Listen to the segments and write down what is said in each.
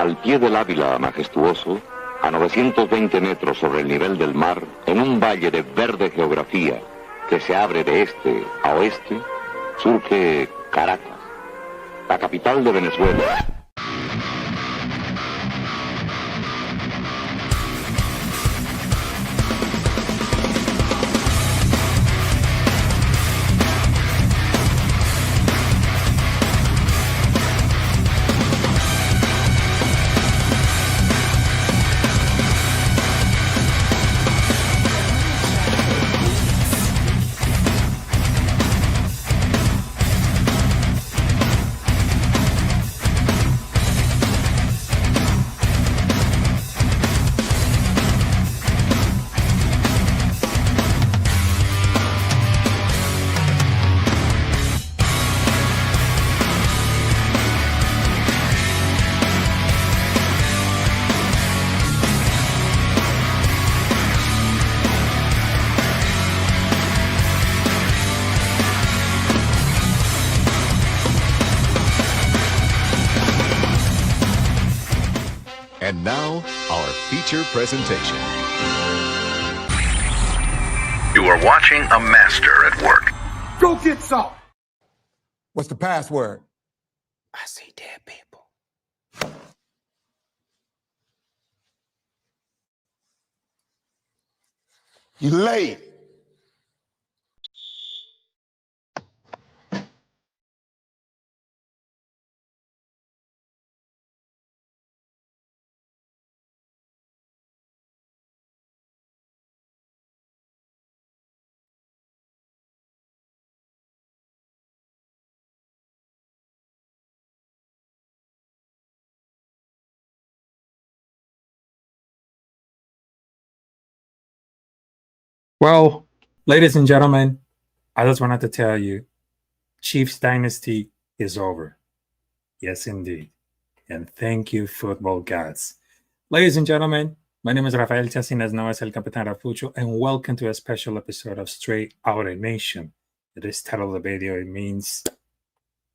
Al pie del Ávila majestuoso, a 920 metros sobre el nivel del mar, en un valle de verde geografía que se abre de este a oeste, surge Caracas, la capital de Venezuela. And now, our feature presentation. You are watching a master at work. Go get some! What's the password? I see dead people. You late. Well, ladies and gentlemen, I just wanted to tell you, Chiefs dynasty is over. Yes, indeed. And thank you, football gods. Ladies and gentlemen, my name is Rafael Chassin, as known as El Capitán Rafucho, and welcome to a special episode of Straight Outta Nation. This title of the video, it means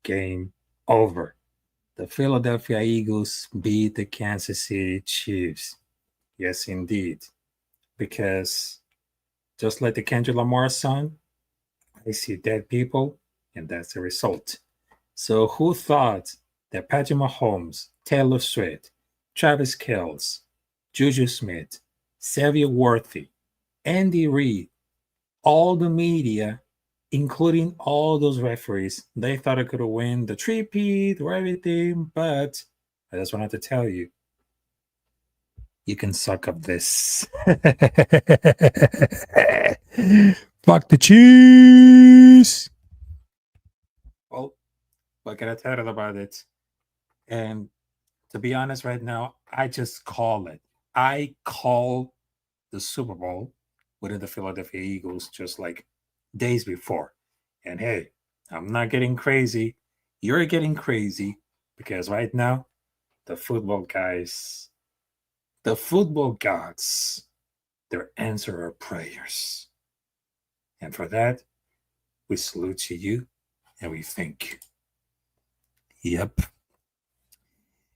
game over. The Philadelphia Eagles beat the Kansas City Chiefs. Yes, indeed. Because just like the Kendrick Lamar song, I see dead people, and that's the result. So who thought that Patrick Mahomes, Taylor Swift, Travis Kelce, Juju Smith, Xavier Worthy, Andy Reid, all the media, including all those referees, they thought it could win the three-peat or everything, but I just wanted to tell you, you can suck up this. Fuck the Chiefs. Well, what can I tell you about it? And to be honest, right now, I just call it. I call the Super Bowl with the Philadelphia Eagles just like days before. And hey, I'm not getting crazy. You're getting crazy because right now, the football guys, the football gods, their answer our prayers. And for that, we salute to you and we thank you. Yep.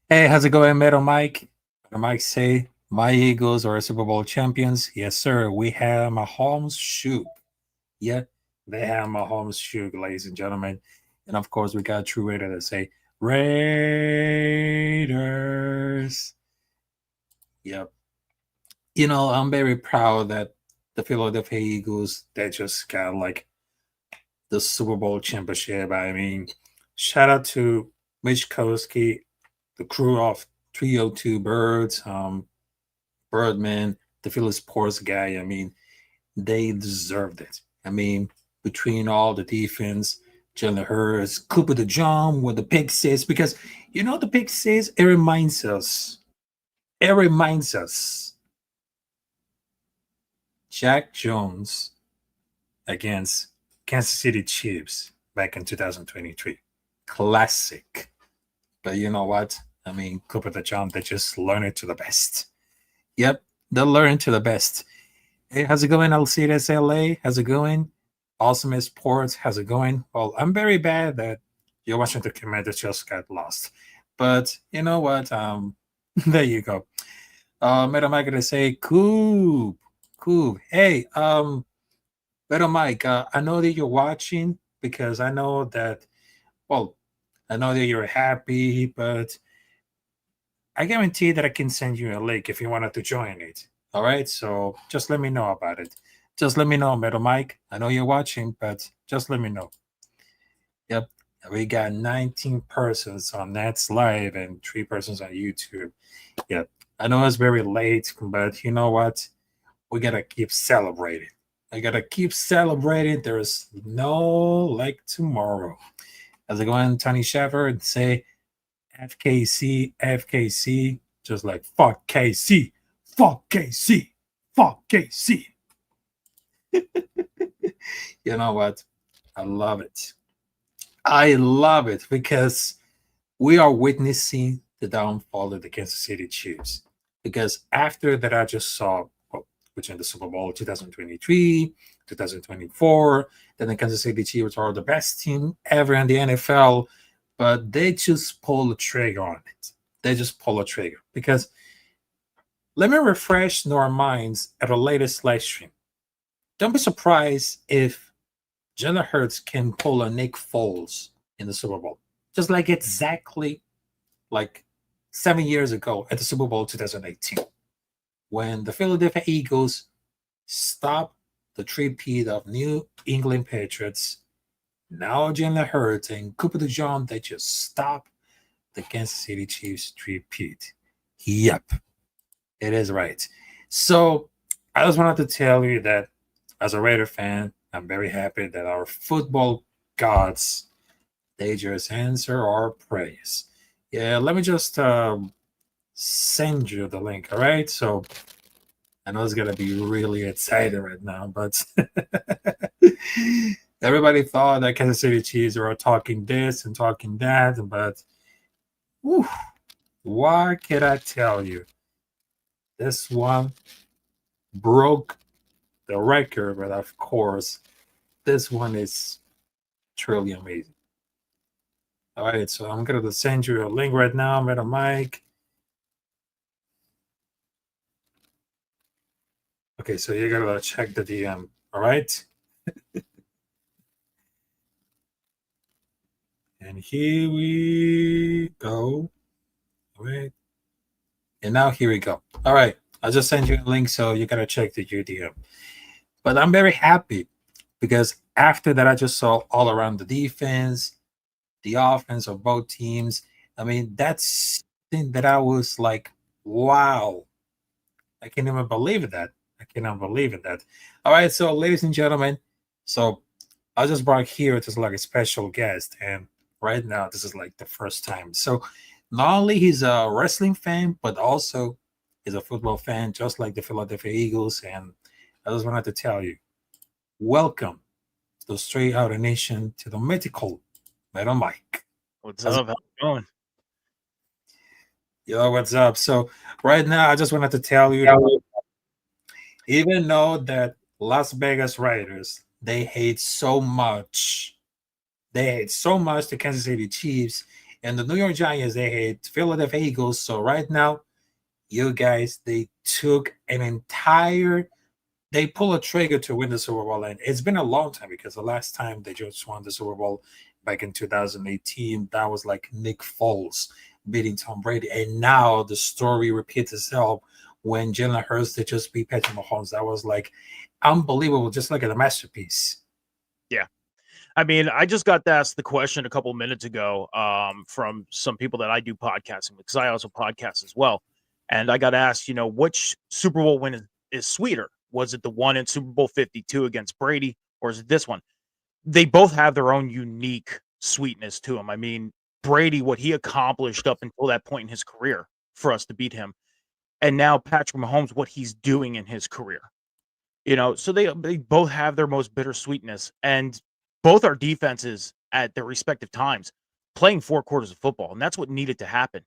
Hey, how's it going, Metal Mike? Metal Mike say, my Eagles are Super Bowl champions. Yes, sir. We have Mahomes shoot. Yeah, they have Mahomes shoot, ladies and gentlemen. And of course, we got True Raider that say, Raiders. Yep. You know, I'm very proud that the Philadelphia Eagles, they just got like the Super Bowl championship. I mean, shout out to Mitch Koski, the crew of 302 Birds, Birdman, the Philly sports guy. I mean, they deserved it. I mean, between all the defense, Jalen Hurts, Cooper DeJong with the pick six, because you know the pick six, it reminds us Jack Jones against Kansas City Chiefs back in 2023. Classic. But you know what? I mean, Cooper DeJong, they just learn it to the best. Yep, they learn to the best. Hey, how's it going, Alcides LA? How's it going? Awesome Sports, how's it going? Well, I'm very bad that your Washington Commanders just got lost. But you know what? There you go. Madam Mike gonna say, Coop. Hey, Madam Mike, I know that you're watching because I know that, well, I know that you're happy, but I guarantee that I can send you a link if you wanted to join it. All right, so just let me know about it. Just let me know, Madam Mike. I know you're watching, but just let me know. Yep, we got 19 persons on Nets Live and 3 persons on YouTube. Yep, I know it's very late, but you know what? We gotta keep celebrating. I gotta keep celebrating. There's no like tomorrow. As I go on Tony Sheffer and say FKC, FKC, just like fuck KC, fuck KC, fuck KC. You know what? I love it. I love it because we are witnessing the downfall of the Kansas City Chiefs. Because after that, I just saw between the Super Bowl 2023, 2024, then the Kansas City Chiefs are the best team ever in the NFL, but they just pull the trigger on it. They just pull a trigger. Because let me refresh our minds at our latest live stream. Don't be surprised if Jalen Hurts can pull a Nick Foles in the Super Bowl. Just like exactly like 7 years ago at the Super Bowl 2018. When the Philadelphia Eagles stopped the three-peat of New England Patriots, now Jalen Hurts and Cooper DeJean, they just stopped the Kansas City Chiefs three-peat. Yep, it is right. So I just wanted to tell you that as a Raider fan, I'm very happy that our football gods, they just answer our prayers. Yeah, let me just send you the link, all right? So I know it's gonna be really exciting right now, but everybody thought that Kansas City Chiefs were talking this and talking that, but whew, what can I tell you? This one broke the record, but of course, this one is truly amazing. All right, so I'm gonna send you a link right now, Madam Mike. Okay, so you're gonna check the DM, all right? And here we go. All right. And now here we go. All right. I'll just send you a link so you gotta check the UDM. But I'm very happy because after that, I just saw all around the defense, the offense of both teams. I mean, that's thing that I was like, wow. I can't even believe that. I cannot believe it that. All right, so ladies and gentlemen, so I just brought here just like a special guest, and right now this is like the first time. So not only he's a wrestling fan, but also he's a football fan, just like the Philadelphia Eagles. And I just wanted to tell you, welcome to Straight Outta Nation to the mythical Madam Mike. What's up? How's it going? Yo, what's up? So right now, I just wanted to tell you, even though that Las Vegas Raiders, they hate so much the Kansas City Chiefs, and the New York Giants, they hate Philadelphia Eagles. So right now, you guys, they took they pull a trigger to win the Super Bowl, and it's been a long time because the last time they just won the Super Bowl back in 2018, that was like Nick Foles beating Tom Brady, and now the story repeats itself when Jalen Hurts they just beat Patrick Mahomes. That was like unbelievable, just like a masterpiece. Yeah. I mean, I just got asked the question a couple minutes ago from some people that I do podcasting with, because I also podcast as well. And I got asked, which Super Bowl win is sweeter? Was it the one in Super Bowl 52 against Brady, or is it this one? They both have their own unique sweetness to them. I mean, Brady, what he accomplished up until that point in his career for us to beat him. And now Patrick Mahomes, what he's doing in his career. So they both have their most bitter sweetness. And both our defenses at their respective times playing 4 quarters of football. And that's what needed to happen.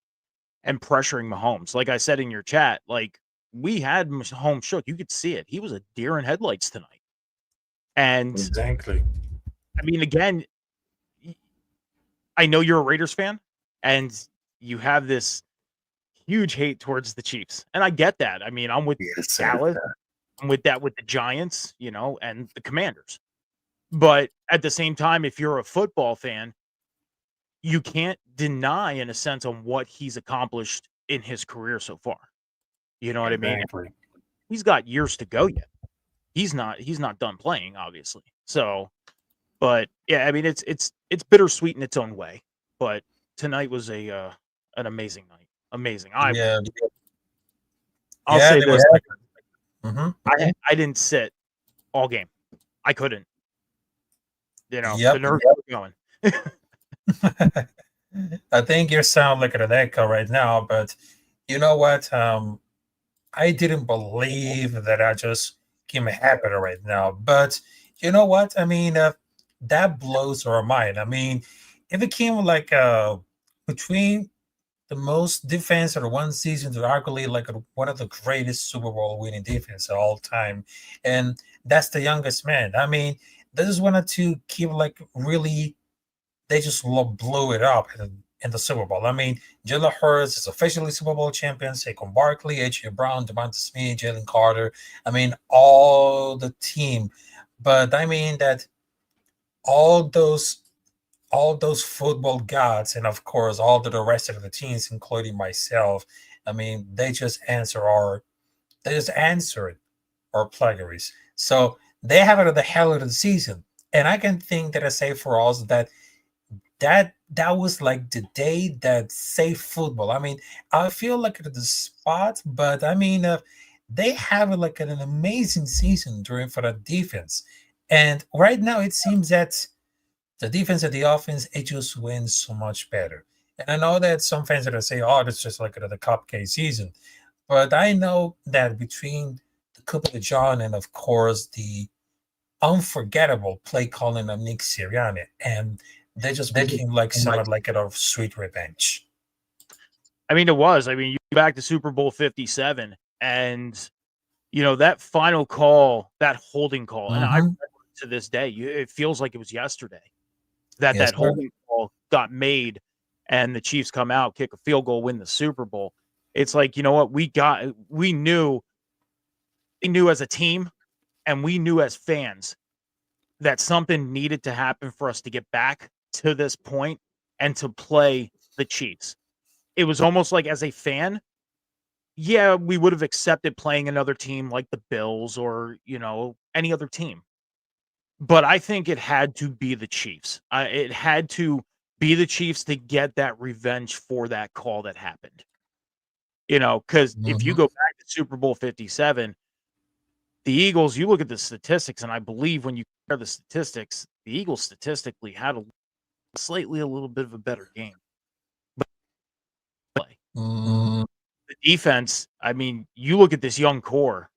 And pressuring Mahomes. Like I said in your chat, like we had Mahomes shook. You could see it. He was a deer in headlights tonight. And exactly. I mean, again, I know you're a Raiders fan and you have this huge hate towards the Chiefs, and I get that. I mean, I'm with Dallas, I'm with the Giants, and the Commanders. But at the same time, if you're a football fan, you can't deny, in a sense, on what he's accomplished in his career so far. You know what I mean? Exactly. He's got years to go yet. He's not done playing, obviously. So, but yeah, I mean, it's bittersweet in its own way. But tonight was an amazing night. Amazing. I'll say this: I didn't sit all game. I couldn't. The nerves were going. I think you sound like an echo right now, but you know what? I didn't believe that I just came happy right now. But you know what? I mean, that blows our mind. I mean, it became like between the most defense of one season to arguably like one of the greatest Super Bowl winning defense of all time. And that's the youngest man. I mean, they just wanted to keep like really, they just blew it up in the Super Bowl. I mean, Jalen Hurts is officially Super Bowl champion. Saquon Barkley, A.J. Brown, Devonta Smith, Jalen Carter. I mean, all the team. But I mean that all those football gods, and of course all the rest of the teams, including myself, I mean, they just answered our plagiaries. So they have it at the hell of the season. And I can think that I say for us that was like the day that saved football. I mean, I feel like at the spot, but I mean, they have like an amazing season for the defense. And right now it seems that the defense and the offense, it just wins so much better. And I know that some fans are going to say, oh, it's just like the cupcake season. But I know that between the Coupe de John and, of course, the unforgettable play calling of Nick Sirianni, and they became like somewhat like a sweet revenge. I mean, it was. I mean, you go back to Super Bowl 57, and, that final call, that holding call, and I remember to this day, it feels like it was yesterday that holding call got made, and the Chiefs come out, kick a field goal, win the Super Bowl. It's like, you know what? We knew as a team, and we knew as fans that something needed to happen for us to get back to this point and to play the Chiefs. It was almost like, as a fan, yeah, we would have accepted playing another team like the Bills or, any other team. But I think it had to be the Chiefs. It had to be the Chiefs to get that revenge for that call that happened. Because if you go back to Super Bowl 57, the Eagles, you look at the statistics, and I believe when you compare the statistics, the Eagles statistically had a little bit of a better game. But the defense, I mean, you look at this young core.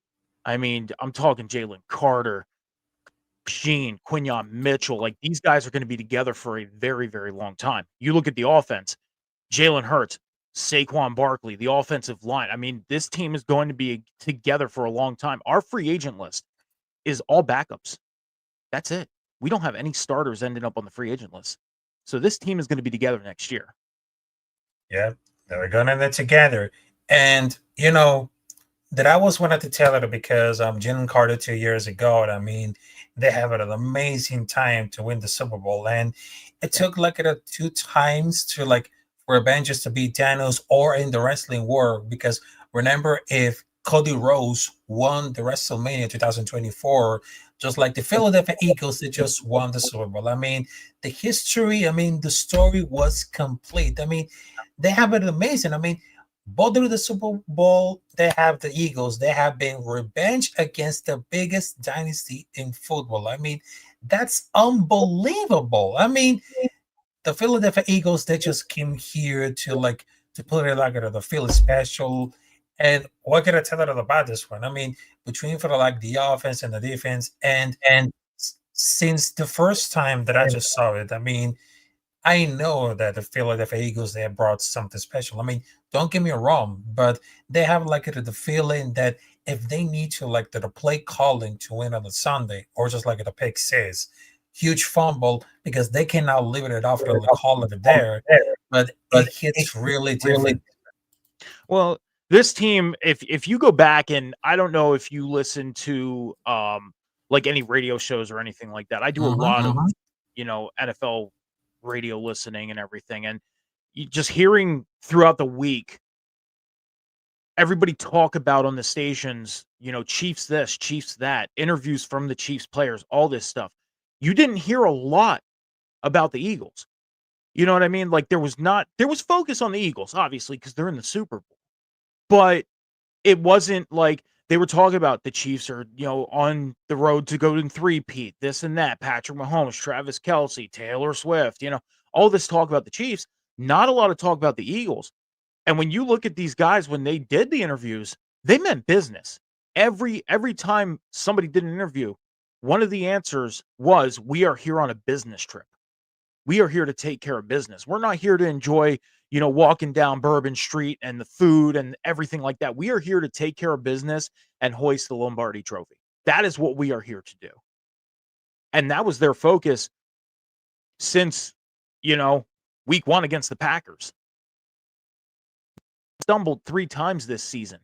I mean, I'm talking Jalen Carter, Sheen, Quinyon Mitchell. Like, these guys are going to be together for a very, very long time. You look at the offense, Jalen Hurts, Saquon Barkley, the offensive line. I mean, this team is going to be together for a long time. Our free agent list is all backups. That's it. We don't have any starters ending up on the free agent list. So this team is going to be together next year. Yeah, they're going to be together. And, that I was wanted to tell it because Jalen Carter 2 years ago, and I mean, they have an amazing time to win the Super Bowl. And it took like 2 times to like for Avengers to beat Thanos or in the wrestling world, because remember, if Cody Rhodes won the WrestleMania 2024, just like the Philadelphia Eagles, they just won the Super Bowl. I mean, the history, I mean, the story was complete. I mean, they have it amazing. I mean, both through the Super Bowl, they have the Eagles. They have been revenge against the biggest dynasty in football. I mean, that's unbelievable. I mean, the Philadelphia Eagles, they just came here to put it like the Philly special. And what can I tell you about this one? I mean, between for the offense and the defense, and since the first time that I just saw it, I mean, I know that the Philadelphia Eagles, they have brought something special. I mean, don't get me wrong, but they have the feeling that if they need to the play calling to win on a Sunday, or just like the pick says, huge fumble, because they can now leave it off and call it there, but it hits really different. Well, this team, if you go back, and I don't know if you listen to like any radio shows or anything like that. I do a lot of NFL radio listening and everything, and just hearing throughout the week everybody talk about on the stations, Chiefs this, Chiefs that, interviews from the Chiefs players, all this stuff. You didn't hear a lot about the Eagles. You know what I mean? Like there was focus on the Eagles, obviously, because they're in the Super Bowl. But it wasn't like they were talking about the Chiefs are, on the road to go to three-peat, this and that, Patrick Mahomes, Travis Kelce, Taylor Swift, all this talk about the Chiefs, not a lot of talk about the Eagles. And when you look at these guys, when they did the interviews, they meant business. Every time somebody did an interview, one of the answers was, we are here on a business trip. We are here to take care of business. We're not here to enjoy, walking down Bourbon Street and the food and everything like that. We are here to take care of business and hoist the Lombardi Trophy. That is what we are here to do. And that was their focus since, week 1 against the Packers. Stumbled 3 times this season.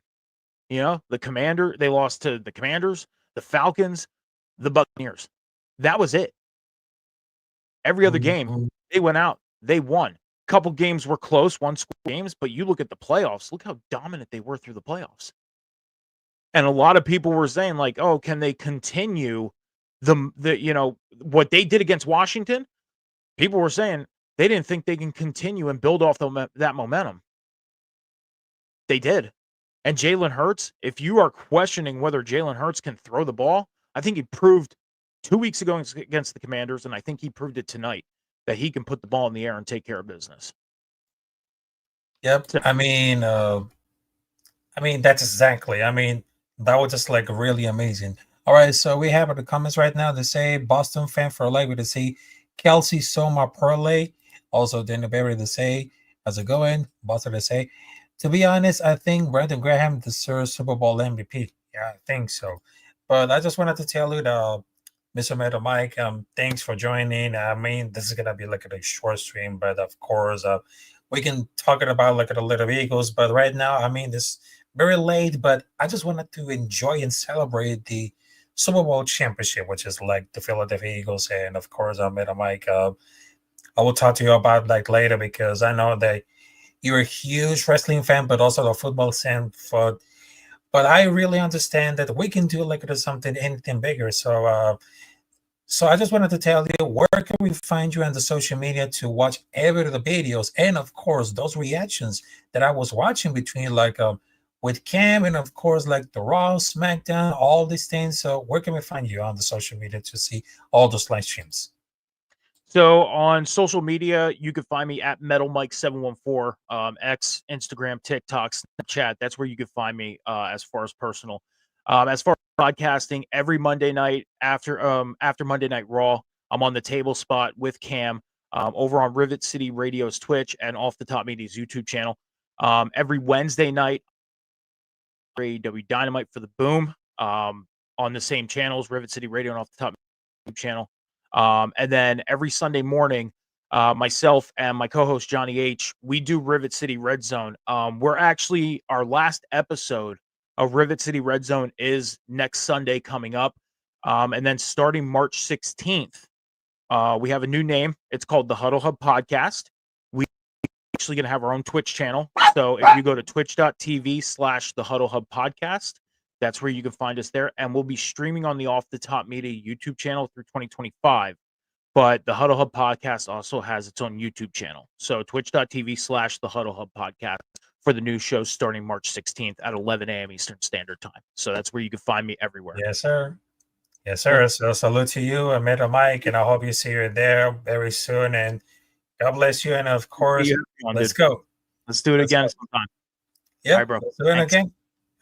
They lost to the Commanders, the Falcons, the Buccaneers. That was it. Every other game, they went out, they won. Couple games were close, one-score games, but you look at the playoffs, look how dominant they were through the playoffs. And a lot of people were saying, like, oh, can they continue what they did against Washington? People were saying they didn't think they can continue and build off that momentum. They did. And Jalen Hurts, if you are questioning whether Jalen Hurts can throw the ball, I think he proved 2 weeks ago against the Commanders, and I think he proved it tonight, that he can put the ball in the air and take care of business. Yep. I mean, that's exactly. That was just like really amazing. All right, so we have in the comments right now. They say Boston fan for life. They say Kelsey Soma Perley. Also, Daniel Berry. They say, how's it going? Boston. They say, to be honest, I think Brandon Graham deserves Super Bowl MVP. Yeah, I think so. But I just wanted to tell you that, Mr. Metal Mike, thanks for joining. This is gonna be like a short stream, but of course, we can talk about like the Little Eagles. But right now, this very late. But I just wanted to enjoy and celebrate the Super Bowl championship, which is like the Philadelphia Eagles, and of course, Metal Mike. I will talk to you about like later because I know that you're a huge wrestling fan, but also a football fan. But I really understand that we can do like anything bigger. So I just wanted to tell you, where can we find you on the social media to watch every of the videos, and of course those reactions that I was watching between with Cam, and of course like the Raw, SmackDown, all these things. So where can we find you on the social media to see all those live streams? So on social media, you can find me at Metal Mike 714, X, Instagram, TikTok, Snapchat. That's where you can find me as far as personal. As far as podcasting, every Monday night after Monday Night Raw, I'm on the table spot with Cam over on Rivet City Radio's Twitch and Off the Top Media's YouTube channel. Every Wednesday night, AEW Dynamite for the Boom on the same channels, Rivet City Radio and Off the Top YouTube channel. And then every Sunday morning, myself and my co-host Johnny H, we do Rivet City Red Zone. We're actually, our last episode of Rivet City Red Zone is next Sunday coming up. And then starting March 16th, we have a new name. It's called the Huddle Hub Podcast. We actually going to have our own Twitch channel. So if you go to twitch.tv/the Huddle Hub Podcast, that's where you can find us there. And we'll be streaming on the Off the Top Media YouTube channel through 2025. But the Huddle Hub Podcast also has its own YouTube channel. So twitch.tv/the Huddle Hub Podcast for the new show starting March 16th at 11 a.m. Eastern Standard Time. So that's where you can find me everywhere. Yes, sir. Yes, sir. So salute to you, Metal Mike, and I hope you see you there very soon. And God bless you. And of course, let's go. Let's do it again sometime. Yeah, all right, bro. Let's do it again.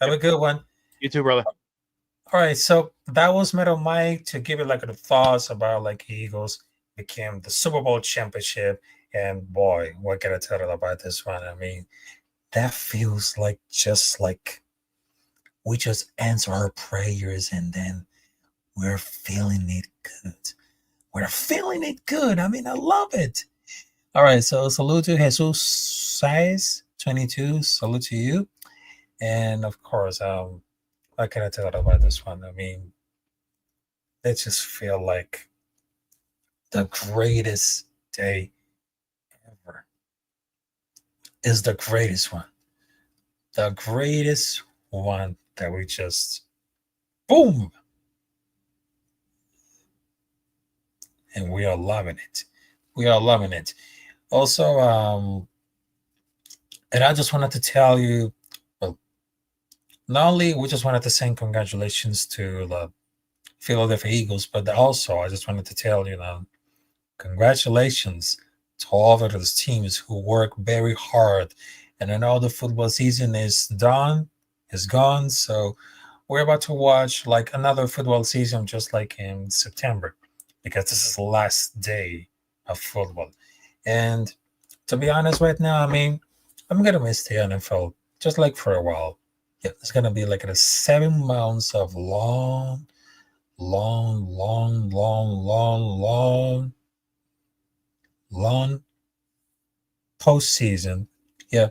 Have a good one. You too, brother. All right, so that was Metal Mike to give you like the thoughts about like Eagles became the Super Bowl championship. And boy, what can I tell you about this one? That feels like just like we just answer our prayers and then we're feeling it good. We're feeling it good. I love it. All right, so salute to Jesus Saez. 22. Salute to you. And of course, what can I tell you about this one? I mean, they just feel like the greatest day ever is the greatest one. The greatest one that we just boom, and we are loving it. We are loving it. Also, and I just wanted to tell you, well, not only we just wanted to send congratulations to the Philadelphia Eagles, but also I just wanted to tell you now, congratulations to all of those teams who work very hard. And I know the football season is done, is gone. So we're about to watch like another football season, just like in September, because this is the last day of football. And to be honest, right now, I mean, I'm gonna miss the NFL just like for a while. Yeah, it's gonna be like a 7 months of long, long, long, long, long, long, long postseason. Yeah,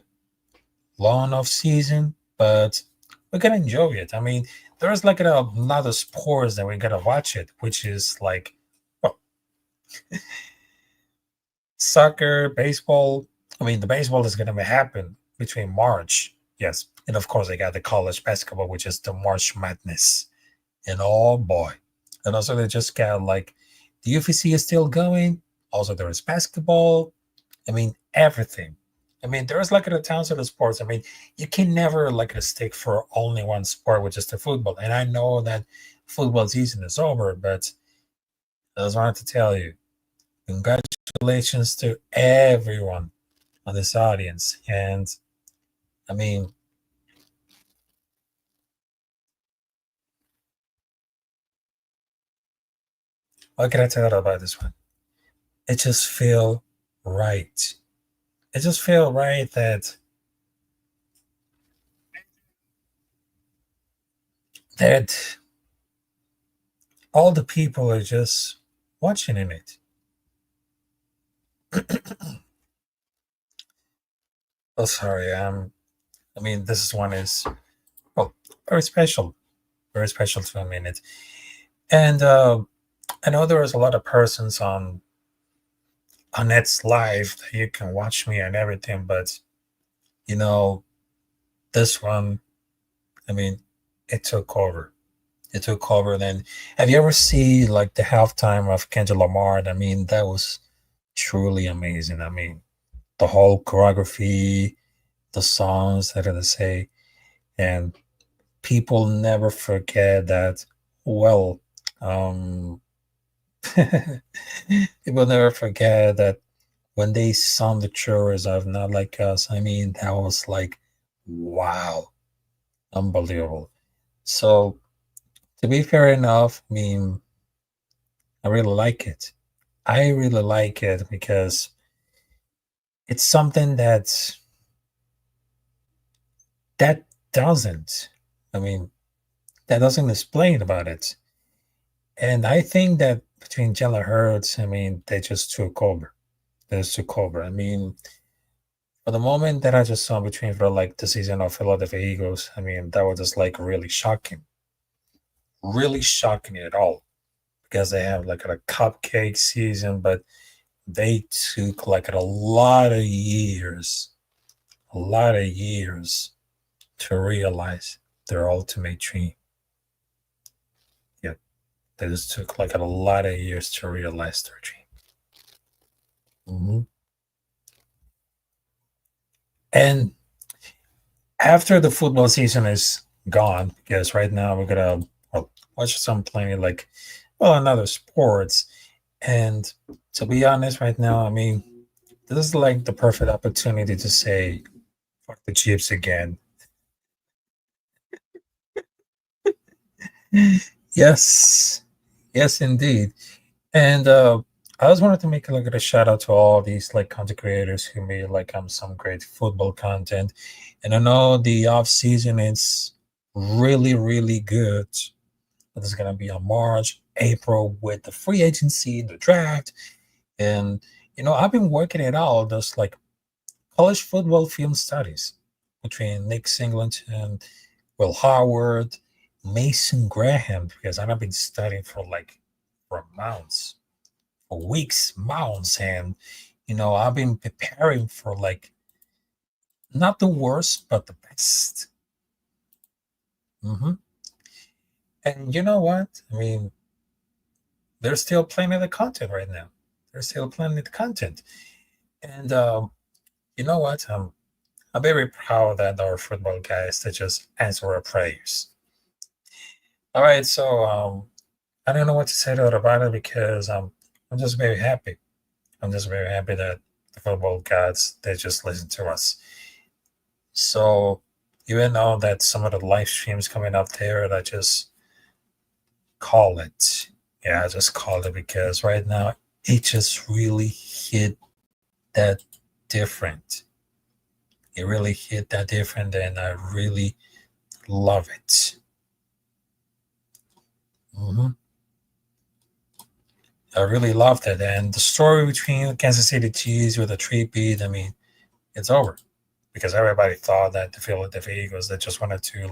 long off season, but we're gonna enjoy it. I mean, there's like another sports that we're gonna watch it, which is like, well, soccer, baseball. I mean, the baseball is gonna happen between March, yes, and of course, I got the college basketball, which is the March Madness, and oh boy, and also they just got like the UFC is still going. Also, there is basketball. I mean, everything. I mean, there's like a tons of the sports. I mean, you can never like a stick for only one sport, which is the football. And I know that football season is over, but I just wanted to tell you, congratulations to everyone on this audience. And I mean, what can I tell you about this one? It just feel right. It just feel right that all the people are just watching in it. Oh, sorry. I mean, this one is well very special to a minute. And I know there is a lot of persons on its live that you can watch me and everything, but you know, this one, I mean, it took over. It took over. Then, have you ever seen like the halftime of Kendrick Lamar? I mean, that was truly amazing. I mean, the whole choreography, the songs that are to say, and people never forget that. Well, um, people never forget that when they sung the chorus of "Not Like Us." I mean, that was like, wow, unbelievable. So, to be fair enough, I mean, I really like it. I really like it because it's something that doesn't. I mean, that doesn't explain about it. And I think that between Jalen Hurts, I mean, they just took over. They just took over. I mean, for the moment that I just saw between for like the season of Philadelphia Eagles, I mean, that was just like really shocking at all because they have like a cupcake season, but they took like a lot of years to realize their ultimate dream. Yeah, they just took like a lot of years to realize their dream. Mhm. And after the football season is gone, because right now we're gonna well, watch some playing like well another sports. And to be honest, right now, I mean, this is like the perfect opportunity to say fuck the Chiefs again. Yes, yes, indeed. And I just wanted to make like a shout out to all these like content creators who made like some great football content. And I know the off season is really good. This is gonna be on March, April with the free agency, the draft, and I've been working it out just like college football film studies between Nick Singleton, Will Howard, Mason Graham, because I've been studying for months, for weeks, months, and I've been preparing for not the worst, but the best. And you know what? I mean, there's still plenty of the content right now. There's still plenty of the content. And you know what? I'm very proud that our football guys, they just answer our prayers. All right, so I don't know what to say about it because I'm just very happy. I'm just very happy that the football gods, they just listen to us. So even though that some of the live streams coming up there, I just call it. Yeah, I just called it because right now it just really hit that different. It really hit that different, and I really love it. I really loved it. And the story between Kansas City Chiefs with a 3-peat, I mean, it's over. Because everybody thought that the Philadelphia Eagles, they just wanted to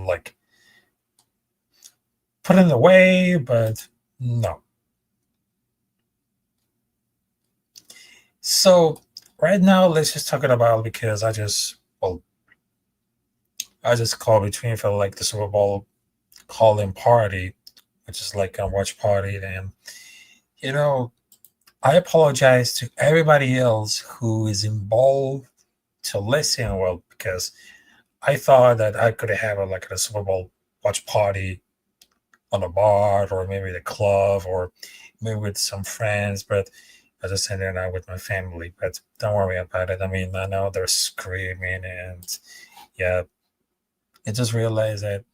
put it away, but no. So right now, let's just talk about, because I just call between for the Super Bowl call-in party, which is a watch party. And I apologize to everybody else who is involved to listen, because I thought that I could have a Super Bowl watch party on a bar, or maybe the club, or maybe with some friends, but I just ended it out with my family. But don't worry about it. I mean, I know they're screaming, and yeah, I just realized that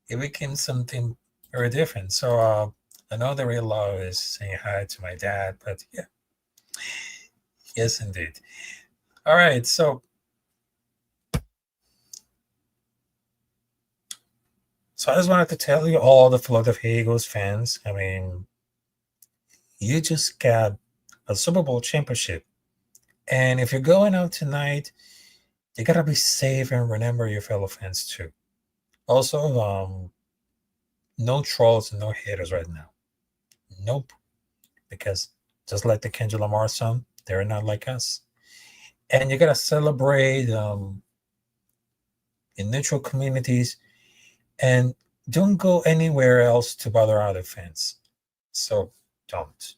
it became something very different. So I know the real love is saying hi to my dad, but yeah. Yes, indeed. All right, so I just wanted to tell you, all the Philadelphia Eagles fans, I mean, you just got a Super Bowl championship. And if you're going out tonight, you got to be safe and remember your fellow fans too. Also, no trolls and no haters right now. Nope. Because just like the Kendrick Lamar song, they're not like us. And you got to celebrate in neutral communities, and don't go anywhere else to bother other fans. So don't.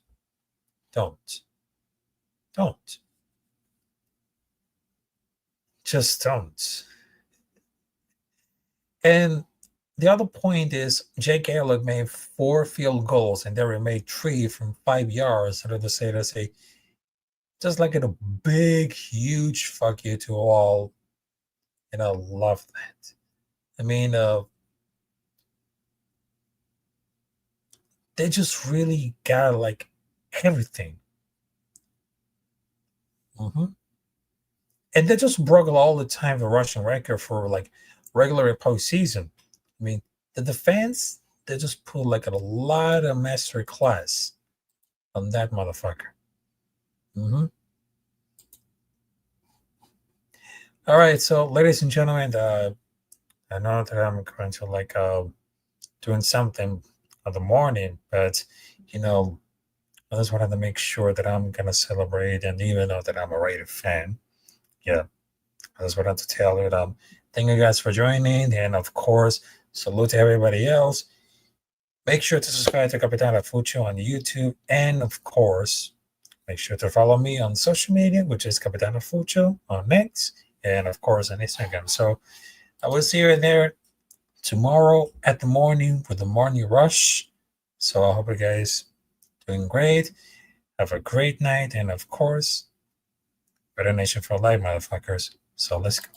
Just don't. And the other point is, Jake Elliott made 4 field goals, and they made 3 from 5 yards. And they say, just like a big, huge fuck you to all. And I love that. I mean, they just really got everything. And they just broke all the time the rushing record for regular postseason. I mean, the defense, they just put a lot of master class on that motherfucker. All right, so ladies and gentlemen, I know that I'm going to doing something in the morning, but I just wanted to make sure that I'm gonna celebrate, and even though that I'm a Raider fan, yeah, I just wanted to tell you that thank you guys for joining, and of course, salute to everybody else. Make sure to subscribe to Capitán Rafucho on YouTube, and of course, make sure to follow me on social media, which is Capitán Rafucho on X, and of course on Instagram. So I will see you there tomorrow at the morning with the morning rush. So I hope you guys doing great. Have a great night, and of course, Better Nation for Life, motherfuckers. So let's go.